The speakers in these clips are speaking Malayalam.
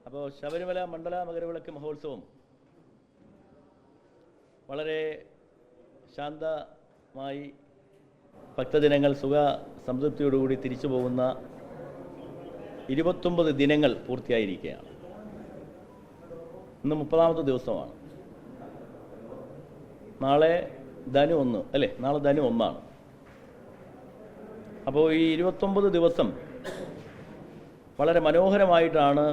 അപ്പോൾ ശബരിമല മണ്ഡല മകരവിളക്ക് മഹോത്സവം വളരെ ശാന്തമായി ഭക്തജനങ്ങൾ സുഖ സംതൃപ്തിയോടുകൂടി തിരിച്ചു പോകുന്ന 29 ദിനങ്ങൾ പൂർത്തിയായിരിക്കുകയാണ്. ഇന്ന് 30ാമത്തെ ദിവസമാണ്. നാളെ ധനു 1 അല്ലേ? നാളെ ധനു 1 അപ്പോൾ ഈ 29 ദിവസം വളരെ മനോഹരമായിട്ടാണ്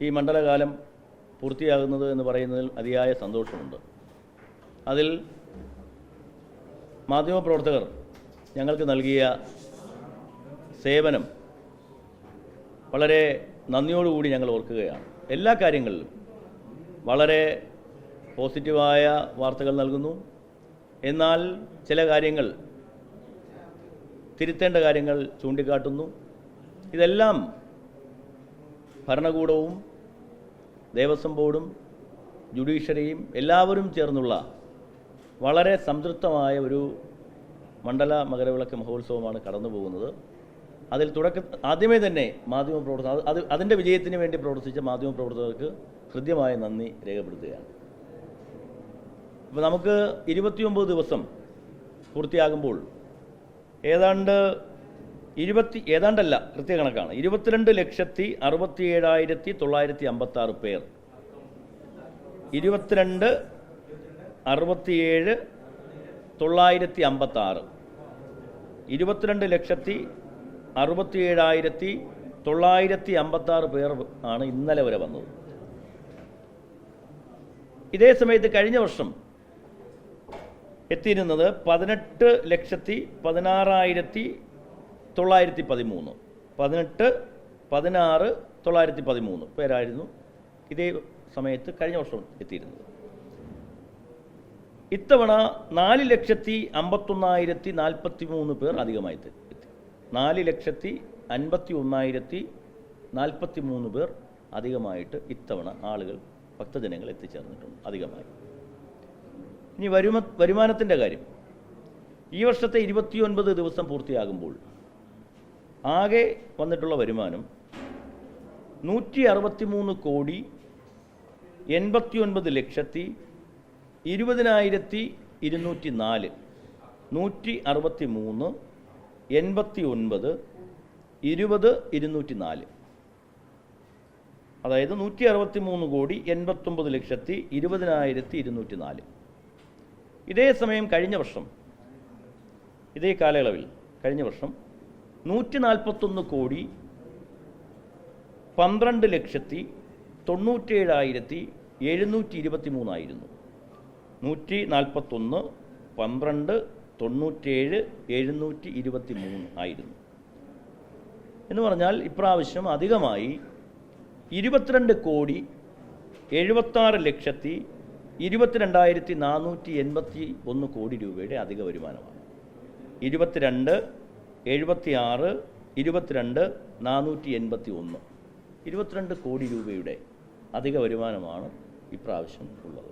ഈ മണ്ഡലകാലം പൂർത്തിയാകുന്നത് എന്ന് പറയുന്നതിൽ അതിയായ സന്തോഷമുണ്ട്. അതിൽ മാധ്യമപ്രവർത്തകർ ഞങ്ങൾക്ക് നൽകിയ സേവനം വളരെ നന്ദിയോടുകൂടി ഞങ്ങൾ ഓർക്കുകയാണ്. എല്ലാ കാര്യങ്ങളിലും വളരെ പോസിറ്റീവായ വാർത്തകൾ നൽകുന്നു. എന്നാൽ ചില കാര്യങ്ങൾ തിരുത്തേണ്ട കാര്യങ്ങൾ ചൂണ്ടിക്കാട്ടുന്നു. ഇതെല്ലാം ഭരണകൂടവും ദേവസ്വം ബോർഡും ജുഡീഷ്യറിയും എല്ലാവരും ചേർന്നുള്ള വളരെ സംതൃപ്തമായ ഒരു മണ്ഡല മകരവിളക്ക് മഹോത്സവമാണ് കടന്നു പോകുന്നത്. അതിൽ ആദ്യമേ തന്നെ മാധ്യമപ്രവർത്തകർ അതിൻ്റെ വിജയത്തിന് വേണ്ടി പ്രവർത്തിച്ച മാധ്യമപ്രവർത്തകർക്ക് ഹൃദ്യമായ നന്ദി രേഖപ്പെടുത്തുകയാണ്. അപ്പോൾ നമുക്ക് 29 ദിവസം പൂർത്തിയാകുമ്പോൾ ഏതാണ്ടല്ല കൃത്യകണക്കാണ് 22,67,956 പേർ 22,67,956 22,67,956 പേർ ആണ് ഇന്നലെ വരെ വന്നത്. ഇതേ സമയത്ത് കഴിഞ്ഞ വർഷം എത്തിയിരുന്നത് 18,16,913 18,16,913 പേരായിരുന്നു ഇതേ സമയത്ത് കഴിഞ്ഞ വർഷം എത്തിയിരുന്നത്. ഇത്തവണ 4,51,043 പേർ അധികമായി എത്തി. 4,51,043 പേർ അധികമായിട്ട് ഇത്തവണ ആളുകൾ ഭക്തജനങ്ങൾ എത്തിച്ചേർന്നിട്ടുണ്ട് അധികമായി. ഇനി വരുമാനത്തിൻ്റെ കാര്യം. ഈ വർഷത്തെ 29 ദിവസം പൂർത്തിയാകുമ്പോൾ ആകെ വന്നിട്ടുള്ള വരുമാനം 169,20,204 163 89 20,204 അതായത് 163,89,20,204. ഇതേ സമയം കഴിഞ്ഞ വർഷം ഇതേ കാലയളവിൽ കഴിഞ്ഞ വർഷം 141,12,97,723 ആയിരുന്നു. 141 12 97 723 ആയിരുന്നു. എന്ന് പറഞ്ഞാൽ ഇപ്രാവശ്യം അധികമായി 22,76,22,481 കോടി രൂപയുടെ അധിക വരുമാനമാണ്. 22 76 22 481 22 കോടി രൂപയുടെ അധിക വരുമാനമാണ് ഇപ്രാവശ്യം ഉള്ളത്.